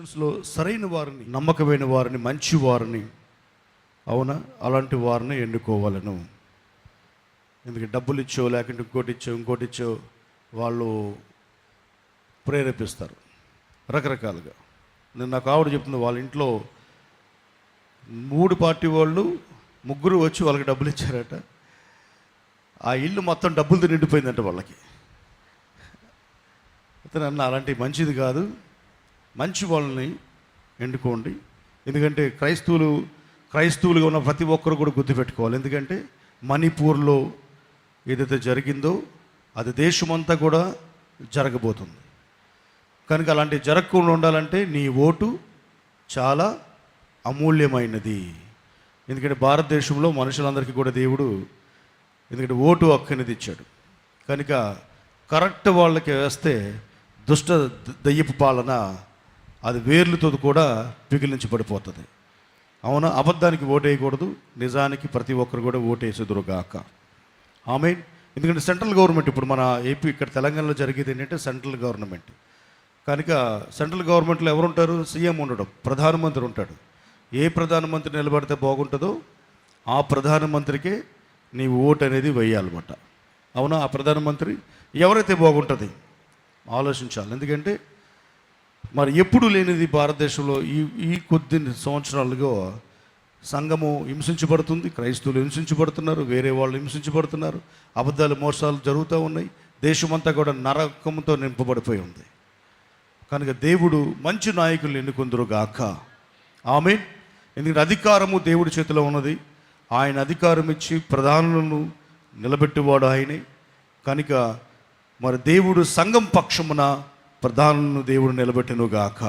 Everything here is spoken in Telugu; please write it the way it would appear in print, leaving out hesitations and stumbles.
సిచ్యువేషన్స్లో సరైన వారిని, నమ్మకమైన వారిని, మంచి వారిని, అవునా, అలాంటి వారిని ఎన్నుకోవాలను. ఎందుకంటే డబ్బులు ఇచ్చో లేకుంటే ఇంకోటి ఇచ్చో వాళ్ళు ప్రేరేపిస్తారు రకరకాలుగా. నేను నాకు ఆవిడ చెప్తుంది, వాళ్ళ ఇంట్లో 3 పార్టీ వాళ్ళు 3 వచ్చి వాళ్ళకి డబ్బులు ఇచ్చారట. ఆ ఇల్లు మొత్తం డబ్బులతో నిండిపోయిందంట వాళ్ళకి. అతను అన్న అలాంటి మంచిది కాదు, మంచి వాళ్ళని ఎన్నుకోండి. ఎందుకంటే క్రైస్తవులుగా ఉన్న ప్రతి ఒక్కరు కూడా గుర్తుపెట్టుకోవాలి. ఎందుకంటే మణిపూర్లో ఏదైతే జరిగిందో అది దేశమంతా కూడా జరగబోతుంది. కనుక అలాంటి జరగకుండా ఉండాలంటే నీ ఓటు చాలా అమూల్యమైనది. ఎందుకంటే భారతదేశంలో మనుషులందరికీ కూడా దేవుడు ఎందుకంటే ఓటు హక్కు అనేది ఇచ్చాడు. కనుక కరెక్ట్ వాళ్ళకి వేస్తే దుష్ట దయ్యపు పాలన అది వేర్లతో కూడా పిగిలించబడిపోతుంది. అవునా, అబద్ధానికి ఓటేయకూడదు, నిజానికి ప్రతి ఒక్కరు కూడా ఓటేసేదురుగాక. ఆమేన్. ఎందుకంటే సెంట్రల్ గవర్నమెంట్ ఇప్పుడు మన ఏపీ ఇక్కడ తెలంగాణలో జరిగేది ఏంటంటే సెంట్రల్ గవర్నమెంట్. కనుక సెంట్రల్ గవర్నమెంట్లో ఎవరుంటారు? సీఎం ఉండడం, ప్రధానమంత్రి ఉంటాడు. ఏ ప్రధానమంత్రి నిలబడితే బాగుంటుందో ఆ ప్రధానమంత్రికే నీ ఓటు అనేది వేయాలన్నమాట. అవునా, ఆ ప్రధానమంత్రి ఎవరైతే బాగుంటుంది ఆలోచించాలి. ఎందుకంటే మరి ఎప్పుడు లేనిది భారతదేశంలో ఈ కొద్ది సంవత్సరాలుగా సంఘము హింసించబడుతుంది, క్రైస్తవులు హింసించబడుతున్నారు, వేరే వాళ్ళు హింసించబడుతున్నారు, అబద్ధాలు మోసాలు జరుగుతూ ఉన్నాయి. దేశమంతా కూడా నరకంతో నింపబడిపోయి ఉంది. కనుక దేవుడు మంచి నాయకులను ఎన్నుకుందురుగాక. ఆమేన్. ఎందుకంటే అధికారము దేవుడి చేతిలో ఉన్నది. ఆయన అధికారం ఇచ్చి ప్రధానులను నిలబెట్టేవాడు ఆయనే. కనుక మరి దేవుడు సంఘం పక్షమున ప్రధానులను దేవుడు నిలబెట్టునుగాక.